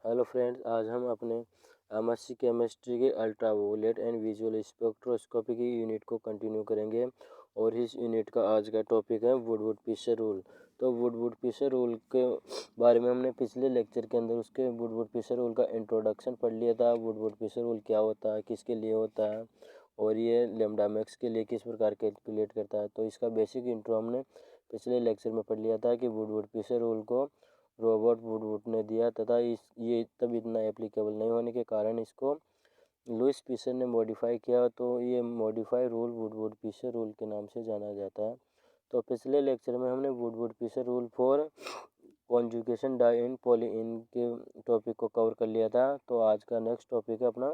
Hello friends, आज हम अपने एमएससी केमिस्ट्री के अल्ट्रावोलेट एंड विजुअल स्पेक्ट्रोस्कोपी की यूनिट को कंटिन्यू करेंगे। और इस यूनिट का आज का टॉपिक है वुड-वुड-फिशर रूल। तो वुड-वुड-फिशर रूल के बारे में हमने पिछले लेक्चर के अंदर उसके वुड-वुड-फिशर रूल का इंट्रोडक्शन पढ़ लिया था। वुड-वुड-फिशर रूल क्या होता है, किसके लिए होता है और ये लैम्ब्डा मैक्स के लिए किस प्रकार कैलकुलेट करता है। तो इसका बेसिक इंट्रो हमने पिछले लेक्चर में पढ़ लिया था कि वुड-वुड-फिशर रूल को रॉबर्ट वुड ने दिया तथा ये तब इतना एप्लीकेबल नहीं होने के कारण इसको लुईस पीसर ने मॉडिफाई किया। तो ये modify rule would Fieser rule के नाम से जाना जाता है। तो पिछले लेक्चर में हमने Wood Fieser rule for conjugation diene polyene के टॉपिक को कवर कर लिया था। तो आज का नेक्स्ट टॉपिक है अपना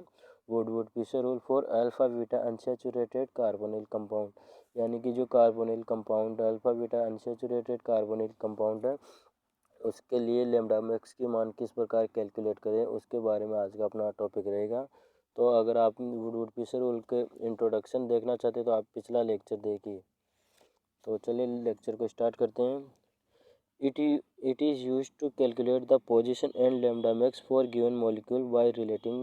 Wood Fieser rule for alpha beta unsaturated carbonyl compound, यानी कि जो carbonyl compound alpha beta unsaturated carbonyl compound है उसके लिए लैम्ब्डा मैक्स की मान किस प्रकार कैलकुलेट करें, उसके बारे में आज का अपना टॉपिक रहेगा। तो अगर आप वुड पीसर रूल के इंट्रोडक्शन देखना चाहते हैं तो आप पिछला लेक्चर देखिए। तो चलिए लेक्चर को स्टार्ट करते हैं। It is used to calculate the position and lambda max for given molecule by relating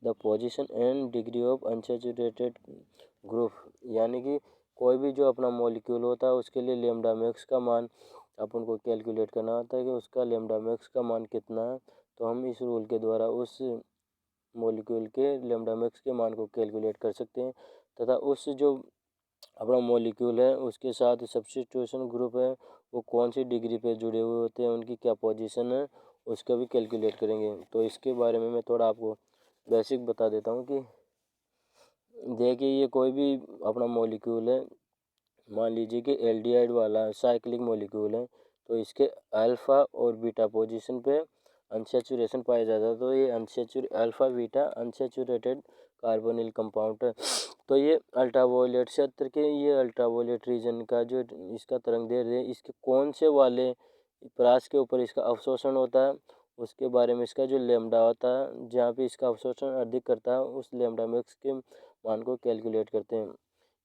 the position and degree of unsaturated group, यानी कि कोई भी जो अपना मॉलिक्यूल होता है उसके लिए लैम्ब्डा मैक्स का मान अपन को कैलकुलेट करना होता है कि उसका लैम्ब्डा मैक्स का मान कितना है। तो हम इस रूल के द्वारा उस मॉलिक्यूल के लैम्ब्डा मैक्स के मान को कैलकुलेट कर सकते हैं तथा उस जो अपना मॉलिक्यूल है उसके साथ सब्स्टिट्यूशन ग्रुप है वो कौन सी डिग्री पे जुड़े हुए होते हैं, उनकी क्या पोजीशन है, उसका भी कैलकुलेट करेंगे। तो इसके बारे में मैं थोड़ा आपको बेसिक बता देता हूँ कि देखिए ये कोई भी अपना मॉलिक्यूल है, मान लीजिए कि एल्डिहाइड वाला साइक्लिक मॉलिक्यूल है, तो इसके अल्फ़ा और बीटा पोजीशन पे अनसैचुरेशन पाया जाता है। तो ये alpha beta unsaturated carbonyl compound है। तो ये अल्ट्रावायलेट क्षेत्र के ये अल्ट्रावायलेट रीजन का जो इसका तरंगदैर्घ्य है इसके कौन से वाले परास के ऊपर इसका अवशोषण होता है उसके बारे में इसका जो लैम्ब्डा होता है जहाँ पे इसका अवशोषण अधिक करता है उस लैम्ब्डा मैक्स के मान को कैलकुलेट करते हैं।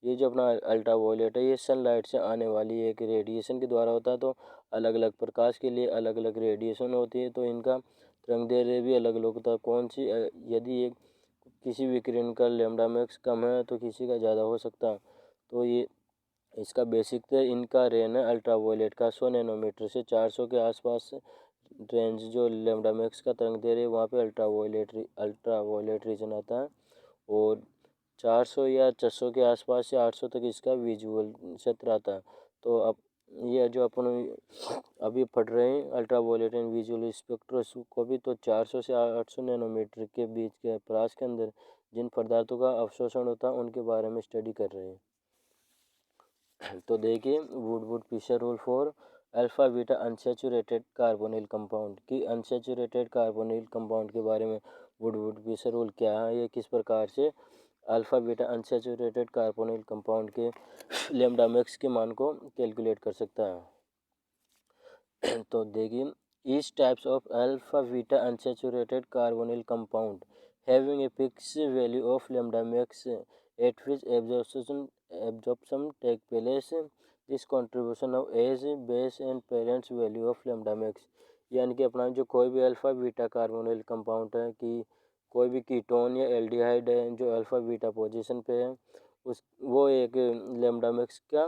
ये जो अपना अल्ट्रावायलेट है ये सनलाइट से आने वाली एक रेडिएशन के द्वारा होता है। तो अलग अलग प्रकाश के लिए अलग अलग रेडिएशन होती है, तो इनका तरंगदैर्घ्य भी अलग अलग होता है। कौन सी यदि एक किसी विकिरण का लैम्ब्डा मैक्स कम है तो किसी का ज़्यादा हो सकता है। तो ये इसका बेसिक इनका रेंज है अल्ट्रावायलेट का 100 नैनोमीटर से 400 के आसपास रेंज जो लैम्ब्डा मैक्स का तरंगदैर्घ्य है वहाँ पे अल्ट्रावायलेट रीजन आता है। और 400 या 600 के आसपास से 800 तक इसका विजुअल क्षेत्र आता है। तो अब ये जो अपन अभी पढ़ रहे हैं अल्ट्रावायलेट एंड विजुअल स्पेक्ट्रोस्कोपी, तो 400 से 800 नैनोमीटर के बीच के प्रकाश के अंदर जिन पदार्थों का अवशोषण होता है उनके बारे में स्टडी कर रहे हैं। तो देखिए वुड Fieser rule for alpha beta unsaturated carbonyl compound की अनसैचुरेटेड कार्बोनिल कंपाउंड के बारे में वुड फिशर रूल क्या है, ये किस प्रकार से alpha beta unsaturated carbonyl compound के लैम्ब्डा मैक्स के मान को कैलकुलेट कर सकता है। तो देखिए each types of alpha beta unsaturated carbonyl compound having a fix value of lambda max eight which absorption take place, this contribution of age base and parents value of lambda max, यानी कि अपना जो कोई भी alpha beta carbonyl compound है कि कोई भी कीटोन या एल्डिहाइड है जो अल्फ़ा बीटा पोजीशन पे है उस वो एक लैम्ब्डा मैक्स का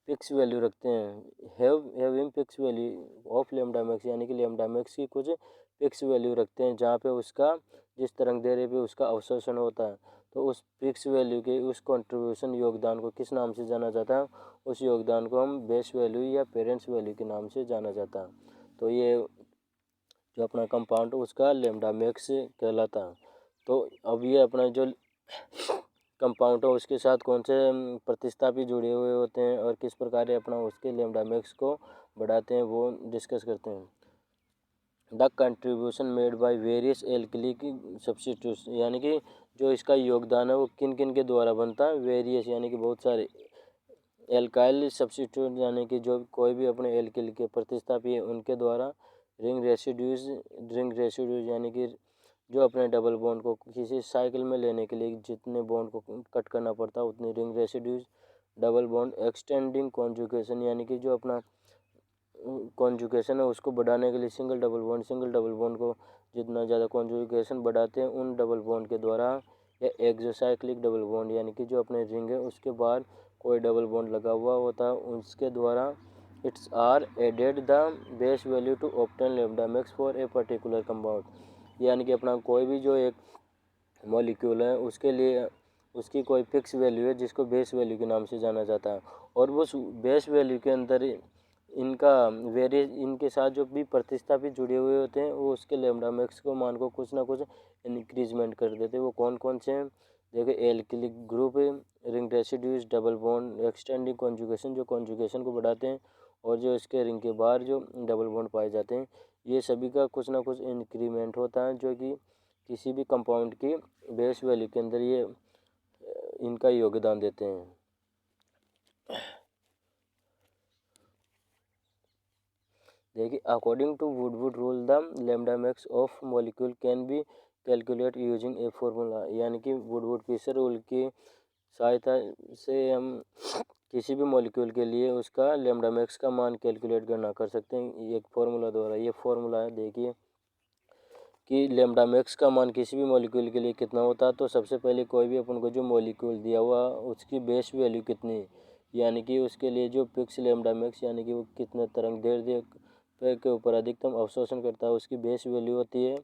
फिक्स वैल्यू रखते हैं। Having fix value of lambda max, यानी कि लैम्ब्डा मैक्स की कुछ फिक्स वैल्यू रखते हैं जहाँ पे उसका जिस तरंगदैर्घ्य पे उसका अवशोषण होता है। तो उस फिक्स वैल्यू के उस कंट्रीब्यूशन योगदान को किस नाम से जाना जाता है, उस योगदान को हम बेस वैल्यू या पेरेंट्स वैल्यू के नाम से जाना जाता है। तो ये जो अपना कंपाउंड उसका लैम्ब्डा मैक्स कहलाता है। तो अब ये अपना जो कंपाउंड है उसके साथ कौन से प्रतिस्थापी जुड़े हुए होते हैं और किस प्रकार अपना उसके लैम्ब्डा मैक्स को बढ़ाते हैं वो डिस्कस करते हैं। The contribution made by various alkylic substituents, यानी कि जो इसका योगदान है वो किन किन के द्वारा बनता है, वेरियस यानी कि बहुत सारे एल्काइल सब्स्टिट्यूट, यानी कि जो कोई भी अपने एल्किल के प्रतिस्थापी है उनके द्वारा रिंग रेसिड्यूज यानी कि जो अपने डबल बॉन्ड को किसी साइकिल में लेने के लिए जितने बॉन्ड को कट करना पड़ता है उतनी ring residues, double bond extending conjugation, यानी कि जो अपना कॉन्जुगेशन है उसको बढ़ाने के लिए सिंगल डबल बॉन्ड को जितना ज़्यादा कॉन्जुगेशन बढ़ाते हैं उन डबल बॉन्ड के द्वारा, या एक्सोसाइक्लिक डबल बॉन्ड यानी कि जो अपने रिंग है उसके बाहर कोई डबल बॉन्ड लगा हुआ होता है उसके द्वारा its are added the base value to obtain lambda max for a particular compound. यानी कि अपना कोई भी जो एक मॉलिक्यूल है उसके लिए उसकी कोई फिक्स वैल्यू है जिसको बेस वैल्यू के नाम से जाना जाता है, और उस बेस वैल्यू के अंदर इनका इनके साथ जो भी प्रतिस्थापित जुड़े हुए होते हैं वो उसके लैम्डा मैक्स को मान को कुछ ना कुछ इंक्रीजमेंट कर देते हैं। वो कौन कौन से हैं देखिए, alkylic group, ring residues, double bond, extending conjugation जो कॉन्जुगेशन को बढ़ाते हैं, और जो इसके रिंग के बाहर जो डबल बॉन्ड पाए जाते हैं, ये सभी का कुछ ना कुछ इंक्रीमेंट होता है जो कि किसी भी कंपाउंड की बेस वैल्यू के अंदर ये इनका योगदान देते हैं। देखिए, अकॉर्डिंग टू वुडवुड rule the lambda max of molecule can be calculate using a formula. यानी कि वुडवुड फिशर रूल की सहायता से हम किसी भी मॉलिक्यूल के लिए उसका लैम्डा मैक्स का मान कैलकुलेट करना कर सकते हैं एक फार्मूला द्वारा। ये फार्मूला है देखिए कि लैम्डा मैक्स का मान किसी भी मॉलिक्यूल के लिए कितना होता है। तो सबसे पहले कोई भी अपन को जो मॉलिक्यूल दिया हुआ उसकी बेस वैल्यू कितनी है, यानी कि उसके लिए जो फिक्स लैम्डा मैक्स यानी कि वो कितने तरंग दैर्ध्य के ऊपर अधिकतम अवशोषण करता है उसकी बेस वैल्यू होती है,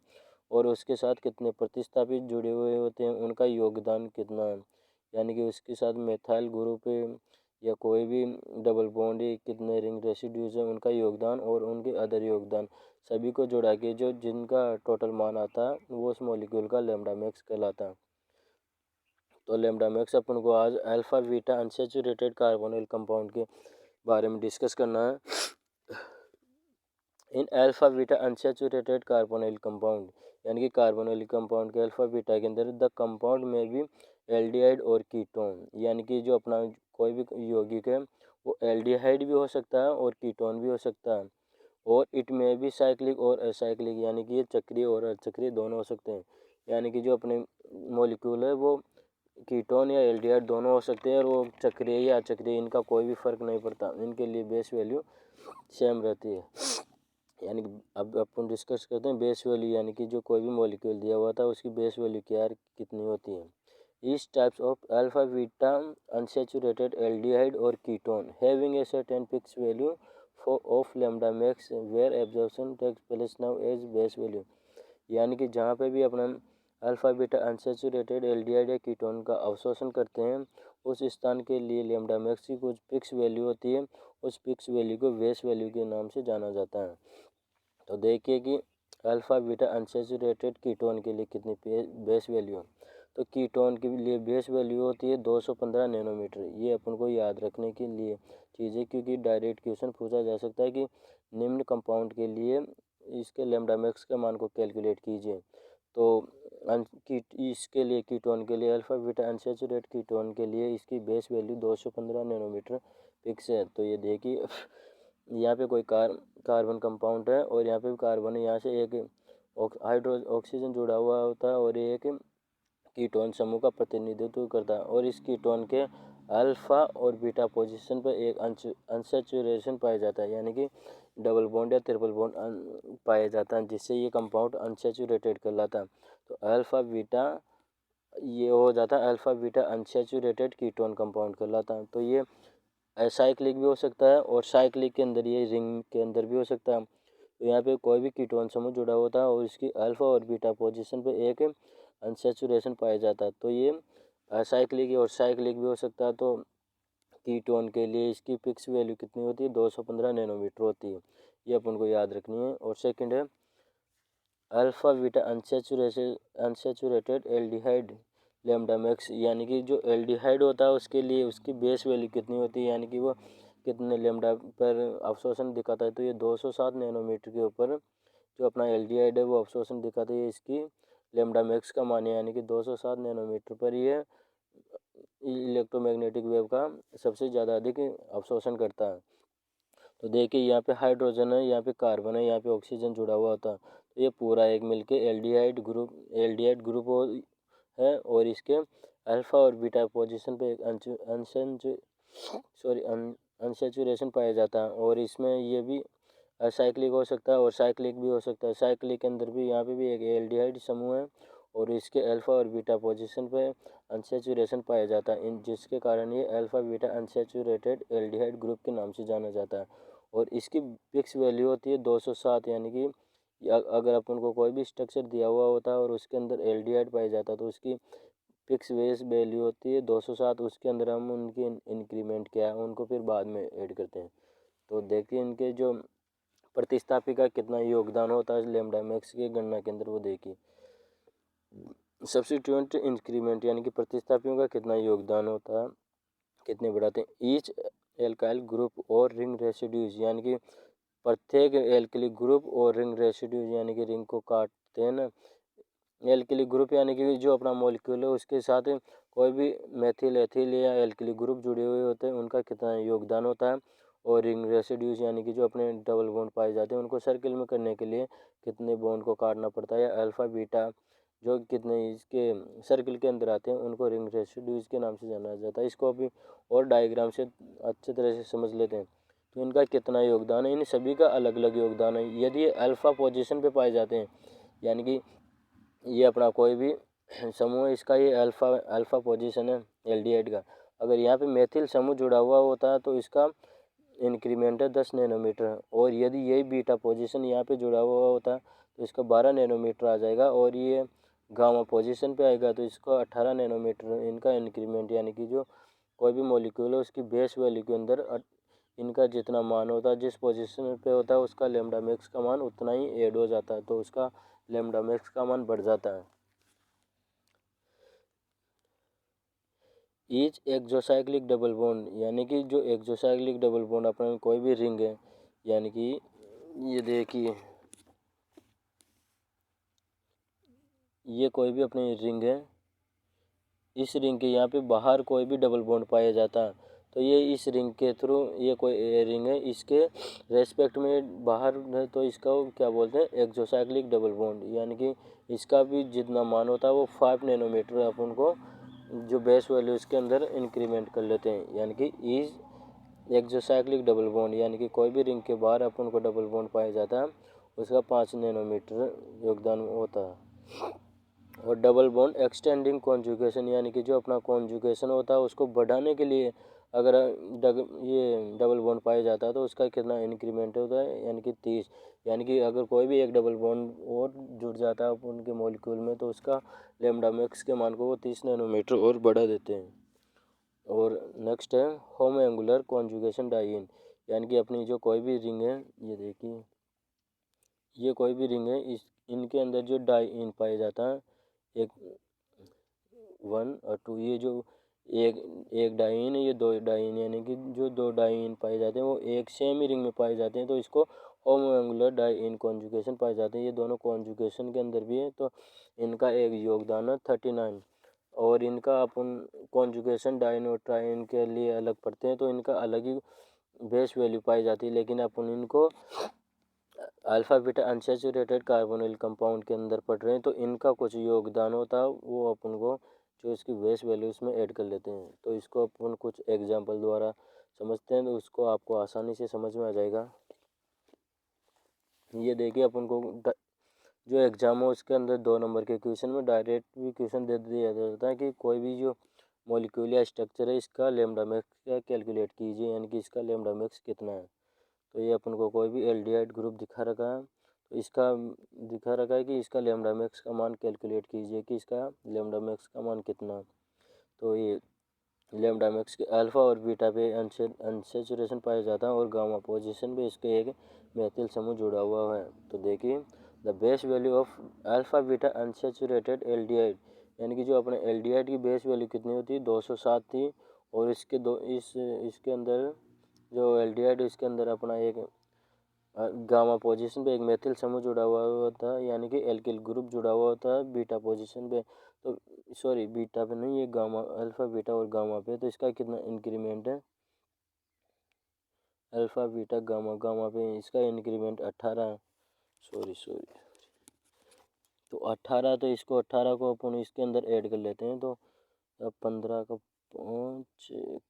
और उसके साथ कितने प्रतिस्थापित जुड़े हुए होते हैं उनका योगदान कितना है, यानी कि उसके साथ मेथाइल ग्रुप या कोई भी डबल बॉन्ड कितने रिंग रेसिड्यूज हैं उनका योगदान और उनके अदर योगदान सभी को जोड़ा के जो जिनका टोटल मान आता है वो उस मॉलिक्यूल का लैम्डा मैक्स कहलाता है। तो लैम्डा मैक्स अपन को आज alpha beta unsaturated carbonyl compound के बारे में डिस्कस करना है। इन alpha beta unsaturated carbonyl compound यानी कि कार्बोनिल कंपाउंड के अल्फा बीटा के अंदर द कंपाउंड में भी एल्डिहाइड और कीटोन, यानी कि जो अपना कोई भी यौगिक है वो एल्डिहाइड भी हो सकता है और कीटोन भी हो सकता है, और इट में भी साइक्लिक और असाइक्लिक यानी कि ये चक्रीय और अचक्रीय दोनों हो सकते हैं। यानी कि जो अपने मॉलिक्यूल है वो कीटोन या एल्डिहाइड दोनों हो सकते हैं, और वो चक्रीय या अचक्रीय इनका कोई भी फर्क नहीं पड़ता, इनके लिए बेस वैल्यू सेम रहती है। यानी कि अब अपन डिस्कस करते हैं बेस वैल्यू, यानी कि जो कोई भी मॉलिक्यूल दिया हुआ था उसकी बेस वैल्यू क्या कितनी होती है। Each types of alpha beta unsaturated aldehyde or ketone having a certain fixed value of lambda max where absorption takes place now as base value। यानी कि जहाँ पे भी अपना अल्फा बीटा अनसैचुरेटेड एल्डिहाइड या कीटोन का अवशोषण करते हैं उस स्थान के लिए लैम्डा मैक्स की कुछ फिक्स वैल्यू होती है, उस फिक्स वैल्यू को बेस वैल्यू के नाम से जाना जाता है। तो देखिए कि अल्फा बीटा अनसैचुरेटेड कीटोन के लिए कितनी बेस वैल्यू है। तो कीटोन के लिए बेस वैल्यू होती है 215 नैनोमीटर। ये अपन को याद रखने के लिए चीज़ है क्योंकि डायरेक्ट क्वेश्चन पूछा जा सकता है कि निम्न कंपाउंड के लिए इसके लैम्डा मैक्स के मान को कैलकुलेट कीजिए। तो इसके लिए कीटोन के लिए अल्फा बीटा अनसैचुरेटेड कीटोन के लिए इसकी बेस वैल्यू 215 नैनोमीटर फिक्स है। तो ये देखिए यहाँ पे कोई कार्बन कंपाउंड है और यहाँ पे भी कार्बन है, यहाँ से एक ऑक्सीजन जुड़ा हुआ होता है और एक कीटोन समूह का प्रतिनिधित्व करता है, और इस कीटोन के अल्फा और बीटा पोजीशन पर एक अनसैचुरेशन पाया जाता है, यानी कि डबल बॉन्ड या ट्रिपल बॉन्ड पाया जाता है, जिससे ये कंपाउंड अनसैचुरेटेड कहलाता है। तो अल्फा बीटा ये हो जाता है alpha beta unsaturated ketone compound कहलाता है। तो ये असाइक्लिक भी हो सकता है और साइक्लिक के अंदर ये रिंग के अंदर भी हो सकता है। तो यहाँ पे कोई भी कीटोन समूह जुड़ा होता है और इसकी अल्फा और बीटा पोजीशन पे एक अनसैचुरेशन पाया जाता है, तो ये असाइक्लिक और साइक्लिक भी हो सकता है। तो कीटोन के लिए इसकी फिक्स वैल्यू कितनी होती है 215 नैनोमीटर होती है, ये अपन को याद रखनी है। और सेकंड है alpha beta unsaturated aldehyde lambda max, यानी कि जो एल्डिहाइड होता है उसके लिए उसकी बेस वैल्यू कितनी होती है, यानी कि वो कितने लैम्डा पर अवशोषण दिखाता है। तो ये 207 नैनोमीटर के ऊपर जो अपना एल्डिहाइड है वो अवशोषण दिखाता है, इसकी लैम्डा मैक्स का मान है, यानी कि 207 नैनोमीटर पर ये इलेक्ट्रोमैग्नेटिक वेव का सबसे ज़्यादा अधिक अवशोषण करता है। तो देखिए यहाँ पे हाइड्रोजन है, यहाँ पे कार्बन है, यहाँ पे ऑक्सीजन जुड़ा हुआ होता है, तो ये पूरा एक मिलके एल्डिहाइड ग्रुप है, और इसके अल्फा और बीटा पोजीशन पे एक अनसैचुरेशन पाया जाता है, और इसमें ये भी असाइक्लिक हो सकता है और साइक्लिक भी हो सकता है। साइक्लिक के अंदर भी यहाँ पे भी एक एल्डिहाइड समूह है और इसके अल्फा और बीटा पोजीशन पे अनसैचुरेशन पाया जाता है, इन जिसके कारण ये alpha beta unsaturated aldehyde group के नाम से जाना जाता है। और इसकी फिक्स वैल्यू होती है 207, यानी कि अगर अपन को कोई भी स्ट्रक्चर दिया हुआ होता है और उसके अंदर एल्डिहाइड पाया जाता है तो उसकी फिक्स बेस वैल्यू होती है 207। उसके अंदर हम उनकी इंक्रीमेंट क्या है उनको फिर बाद में ऐड करते हैं। तो देखिए इनके जो प्रतिस्थापी का कितना योगदान होता है लैम्डा मैक्स की गणना के अंदर, वो देखिए। सब्स्टिट्यूएंट इंक्रीमेंट यानी कि प्रतिस्थापियों का कितना योगदान होता है, कितने बढ़ाते हैं। ईच एल्काइल ग्रुप और रिंग रेसिड्यूज, यानी कि प्रत्येक एल्किलिक ग्रुप और रिंग रेसिड्यूज यानी कि रिंग को काटते हैं ना। एल्किलिक ग्रुप यानी कि जो अपना मॉलिक्यूल है उसके साथ कोई भी मेथिल एथिल या एल्किलिक ग्रुप जुड़े हुए होते हैं, उनका कितना योगदान होता है। और रिंग रेसिड्यूज यानी कि जो अपने डबल बॉन्ड पाए जाते हैं उनको सर्किल में करने के लिए कितने बॉन्ड को काटना पड़ता है। या अल्फा बीटा जो कितने इसके सर्किल के अंदर आते हैं उनको रिंग रेसिड्यूज के नाम से जाना जाता है। इसको अभी और डायग्राम से अच्छे तरह से समझ लेते हैं। तो इनका कितना योगदान है, इन सभी का अलग अलग योगदान है। यदि ये अल्फा पोजीशन पे पाए जाते हैं, यानी कि ये अपना कोई भी समूह है, इसका ये अल्फा पोजीशन है एल्डिहाइड का। अगर यहाँ पे मेथिल समूह जुड़ा हुआ होता है तो इसका इंक्रीमेंट है 10 नैनोमीटर। और यदि यही बीटा पोजीशन यहाँ पे जुड़ा हुआ होता है तो इसका 12 नैनोमीटर आ जाएगा। और ये गामा पोजीशन पे आएगा तो इसको 18 नैनोमीटर इनका इंक्रीमेंट, यानी कि जो कोई भी मॉलिक्यूल है उसकी बेस वैल्यू के अंदर इनका जितना मान होता है, जिस पोजीशन पे होता है उसका लैम्डा मैक्स का मान उतना ही ऐड हो जाता है, तो उसका लैम्डा मैक्स का मान बढ़ जाता है। ईच एक्सोसाइक्लिक डबल बॉन्ड, यानी कि जो एक्सोसाइक्लिक डबल बॉन्ड अपने कोई भी रिंग है, यानी कि ये देखिए ये कोई भी अपनी रिंग है, इस रिंग के यहाँ पे बाहर कोई भी डबल बॉन्ड पाया जाता है तो ये इस रिंग के थ्रू, ये कोई रिंग है इसके रेस्पेक्ट में बाहर है तो इसका क्या बोलते हैं एक्सोसाइक्लिक डबल बॉन्ड, यानी कि इसका भी जितना मान होता है वो 5 नैनोमीटर अपन को जो बेस वैल्यू इसके अंदर इंक्रीमेंट कर लेते हैं। यानी कि इज एक्सोसाइक्लिक डबल बॉन्ड, यानी कि कोई भी रिंग के बाहर अपन को डबल बॉन्ड पाया जाता है उसका 5 नैनोमीटर योगदान होता है। और डबल बॉन्ड एक्सटेंडिंग कॉन्जुगेशन, यानी कि जो अपना कॉन्जुगेशन होता है उसको बढ़ाने के लिए अगर ये डबल बॉन्ड पाया जाता है तो उसका कितना इंक्रीमेंट होता है, यानी कि 30। यानी कि अगर कोई भी एक डबल बॉन्ड और जुड़ जाता है उनके मॉलिक्यूल में तो उसका लैम्डा मैक्स के मान को वो 30 नैनोमीटर और बढ़ा देते हैं। और नेक्स्ट है होमो एंगुलर कॉन्जुगेशन डाइन, यानी कि अपनी जो कोई भी रिंग है, ये देखिए ये कोई भी रिंग है, इस इनके अंदर जो डाइन पाया जाता है एक 1 और 2, ये जो एक एक डाइन है, ये दो डाइन, यानी कि जो दो डाइन पाए जाते हैं वो एक सेम ही रिंग में पाए जाते हैं तो इसको होमोएंगुलर डाइन कॉन्जुगेशन पाए जाते हैं। ये दोनों कॉन्जुगेशन के अंदर भी है तो इनका एक योगदान है 39। और इनका अपन कॉन्जुगेशन डाइन और ट्राइन के लिए अलग पढ़ते हैं तो इनका अलग ही बेस वैल्यू पाई जाती है, लेकिन अपन इनको alpha beta unsaturated carbonyl compound के अंदर पढ़ रहे हैं तो इनका कुछ योगदान होता है वो अपन को जो इसकी बेस वैल्यू इसमें ऐड कर लेते हैं। तो इसको अपन कुछ एग्जांपल द्वारा समझते हैं तो उसको आपको आसानी से समझ में आ जाएगा। ये देखिए अपन को जो एग्जाम हो उसके अंदर 2 नंबर के क्वेश्चन में डायरेक्ट भी क्वेश्चन दे दिया जाता है कि कोई भी जो मॉलिक्यूल या स्ट्रक्चर है इसका लैम्डा मैक्स का कैलकुलेट कीजिए, यानी कि इसका लैम्डा मैक्स कितना है। तो ये अपन को कोई भी एल्डिहाइड ग्रुप दिखा रखा है तो इसका दिखा रखा है कि इसका लैम्डा मैक्स का मान कैलकुलेट कीजिए कि इसका लैम्डा मैक्स का मान कितना है। तो ये लैम्डा मैक्स के अल्फा और बीटा पे अनसैचुरेशन पाया जाता है और गामा पोजीशन पे इसके एक मेथिल समूह जुड़ा हुआ है। तो देखिए the base value of alpha beta unsaturated aldehyde, यानी कि जो अपने एल्डिहाइड की बेस वैल्यू कितनी होती है 207 थी। और इसके अंदर जो एल्डिहाइड इसके अंदर अपना एक गामा पोजीशन पे एक मेथिल समूह जुड़ा हुआ होता है, यानी कि एल्किल ग्रुप जुड़ा हुआ होता है बीटा पोजीशन पे। तो सॉरी बीटा पे नहीं, ये गामा अल्फा बीटा और गामा पे। तो इसका कितना इंक्रीमेंट है अल्फा बीटा गामा, गामा पे इसका इंक्रीमेंट 18, सॉरी तो 18, तो इसको 18 को अपन इसके अंदर ऐड कर लेते हैं तो 15 का 5 1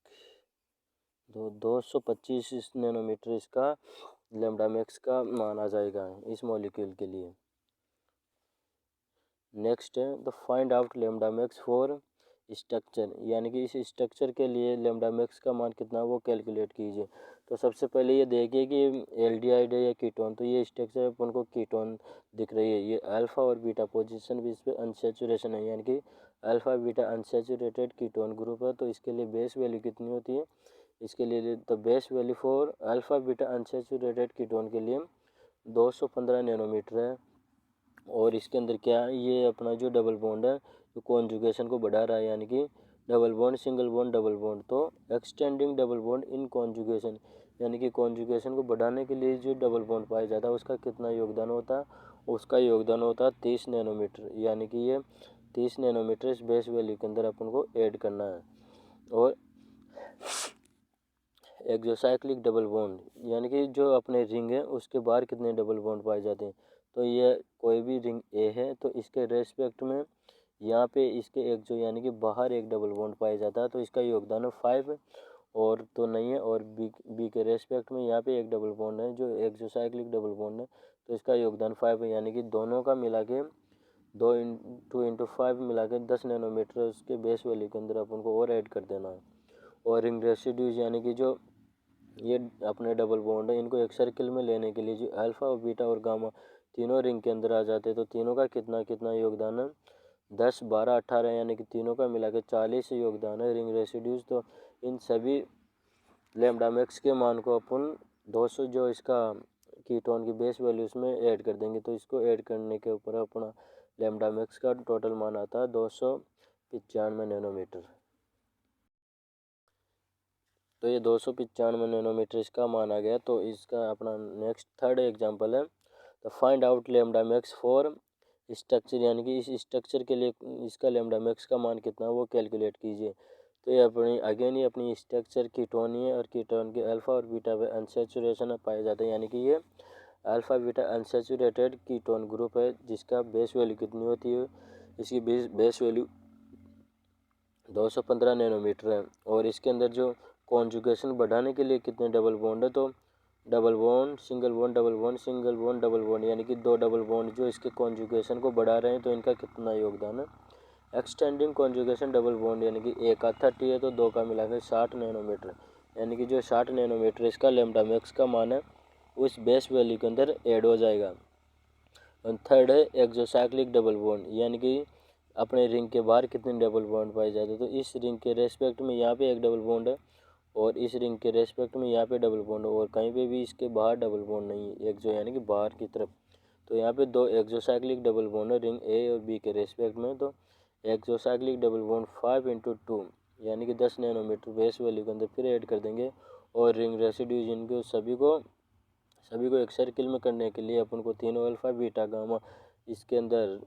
2 225 नैनोमीटर इसका लेमडा मैक्स का मान आ जाएगा इस मॉलिक्यूल के लिए। नेक्स्ट है the find out lambda max for structure, यानी कि इस स्ट्रक्चर के लिए लेमडा मैक्स का मान कितना वो कैलकुलेट कीजिए। तो सबसे पहले ये देखिए कि एल्डिहाइड है या कीटोन, तो ये स्ट्रक्चर अपन को कीटोन दिख रही है। ये अल्फा और बीटा पोजीशन भी इस पर अनसेचुरेशन है, यानी कि alpha beta unsaturated ketone group है। तो इसके लिए बेस वैल्यू कितनी होती है, इसके लिए तो base value for alpha beta unsaturated ketone के लिए 215 नैनोमीटर है। और इसके अंदर क्या है, ये अपना जो डबल बॉन्ड है जो कॉन्जुगेशन को बढ़ा रहा है, यानी कि double bond single bond double bond. तो extending double bond in conjugation, यानी कि कॉन्जुगेशन को बढ़ाने के लिए जो डबल बॉन्ड पाया जाता है उसका कितना योगदान होता है, उसका योगदान होता है 30 नैनोमीटर। यानी कि ये 30 नैनोमीटर इस बेस वैल्यू के अंदर अपन को ऐड करना है। और एक्सोसाइक्लिक डबल बॉन्ड, यानी कि जो अपने रिंग है उसके बाहर कितने डबल बॉन्ड पाए जाते हैं। तो ये कोई भी रिंग ए है तो इसके रेस्पेक्ट में यहाँ पे इसके एक जो यानी कि बाहर एक डबल बॉन्ड पाया जाता है, तो इसका योगदान है 5 और तो नहीं है। और बी के रेस्पेक्ट में यहाँ पे एक डबल बॉन्ड है जो एक्सोसाइक्लिक डबल बॉन्ड है, तो इसका योगदान 5 है। यानी कि दोनों का मिला के 2 × 5 मिला के 10 नैनोमीटर उसके बेस वैल्यू के अंदर अपन को और ऐड कर देना है। और रिंग रेसिड्यूज, यानी कि जो ये अपने डबल बॉन्ड है, इनको एक सर्किल में लेने के लिए जो अल्फा और बीटा और गामा तीनों रिंग के अंदर आ जाते हैं, तो तीनों का कितना कितना योगदान है, 10 12 18, यानी कि तीनों का मिला के 40 योगदान है रिंग रेसिड्यूज। तो इन सभी लैम्डा मैक्स के मान को अपन 200 जो इसका कीटोन की बेस वैल्यू उसमें ऐड कर देंगे। तो इसको ऐड करने के ऊपर अपना लैम्डा मैक्स का टोटल मान आता है 295 नैनोमीटर। तो ये 295 नैनोमीटर इसका मान आ गया। तो इसका अपना नेक्स्ट थर्ड एग्जांपल है तो find out lambda max for structure, यानी कि इस स्ट्रक्चर के लिए इसका लेमडा मैक्स का मान कितना वो कैलकुलेट कीजिए। तो ये अपनी अगेन ये अपनी स्ट्रक्चर कीटोन है और कीटोन के अल्फा और बीटा पे अनसेचुरेशन पाए जाते हैं, यानी कि ये alpha beta unsaturated ketone group है जिसका बेस वैल्यू कितनी होती है, इसकी बेस वैल्यू 215 नैनोमीटर है। और इसके अंदर जो कॉन्जुगेशन बढ़ाने के लिए कितने डबल बॉन्ड है, तो double bond single bond double bond single bond double bond, यानी कि 2 डबल बॉन्ड जो इसके कॉन्जुगेशन को बढ़ा रहे हैं, तो इनका कितना योगदान है। एक्सटेंडिंग कॉन्जुगेशन डबल बॉन्ड, यानी कि एक का 30 है तो 2 का मिलाकर 60 नैनोमीटर, यानी कि जो 60 नैनोमीटर इसका लेमडा मैक्स का मान है उस बेस वैल्यू के अंदर ऐड हो जाएगा। और थर्ड है एक्सोसाइक्लिक डबल बॉन्ड, यानी कि अपने रिंग के बाहर कितने डबल बॉन्ड पाए जाते हैं। तो इस रिंग के रेस्पेक्ट में यहाँ पे एक डबल बॉन्ड है और इस रिंग के रेस्पेक्ट में यहाँ पे डबल बॉन्ड है और कहीं पे भी इसके बाहर डबल बॉन्ड नहीं है, एक जो यानी कि बाहर की तरफ। तो यहाँ पे 2 एक्सोसाइक्लिक डबल बॉन्ड है रिंग ए और बी के रेस्पेक्ट में। तो एक्सोसाइक्लिक डबल बॉन्ड 5 × 2 यानी कि 10 नैनोमीटर बेस वैल्यू के अंदर फिर ऐड कर देंगे। और रिंग रेसिड्यूज इनको सभी को एक सर्किल में करने के लिए अपन को तीनों अल्फा बीटा गामा इसके अंदर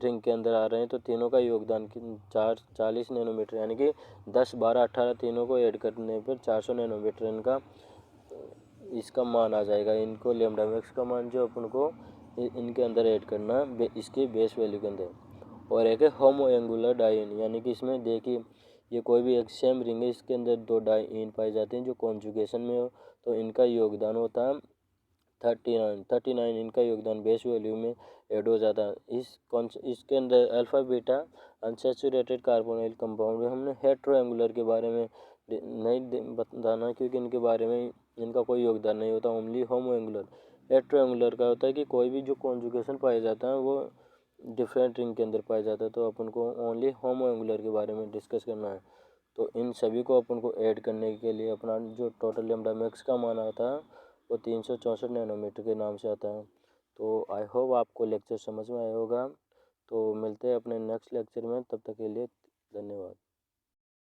रिंग के अंदर आ रहे हैं, तो तीनों का योगदान 40 नैनोमीटर, यानी कि 10 12 18 तीनों को ऐड करने पर 400 नैनोमीटर इनका इसका मान आ जाएगा। इनको लेमडा मैक्स का मान जो अपन को इनके अंदर ऐड करना इसके बेस वैल्यू के अंदर। और एक है होमो एंगुलर डाइन, यानी कि इसमें देखिए ये कोई भी एक सेम रिंग है, इसके अंदर 2 डाइन पाए जाते हैं जो कॉन्जुगेशन में हो, तो इनका योगदान होता है 39 इनका योगदान बेस वैल्यू में ऐड हो जाता है। इसके अंदर alpha beta unsaturated carbonyl compound में हमने हेट्रो एंगुलर के बारे में नहीं बताना क्योंकि इनके बारे में इनका कोई योगदान नहीं होता, ओनली होमो एंगुलर। हेट्रो एंगुलर का होता है कि कोई भी जो कॉन्जुगेशन पाया जाता है वो डिफरेंट रिंग के अंदर पाया जाता है, तो अपन को ओनली होमो एंगुलर के बारे में डिस्कस करना है। तो इन सभी को अपन को ऐड करने के लिए अपना जो टोटल लेमडा मैक्स का मान आता है वो 364 नैनोमीटर के नाम से आता है। तो आई होप आपको लेक्चर समझ में आया होगा। तो मिलते हैं अपने नेक्स्ट लेक्चर में, तब तक के लिए धन्यवाद।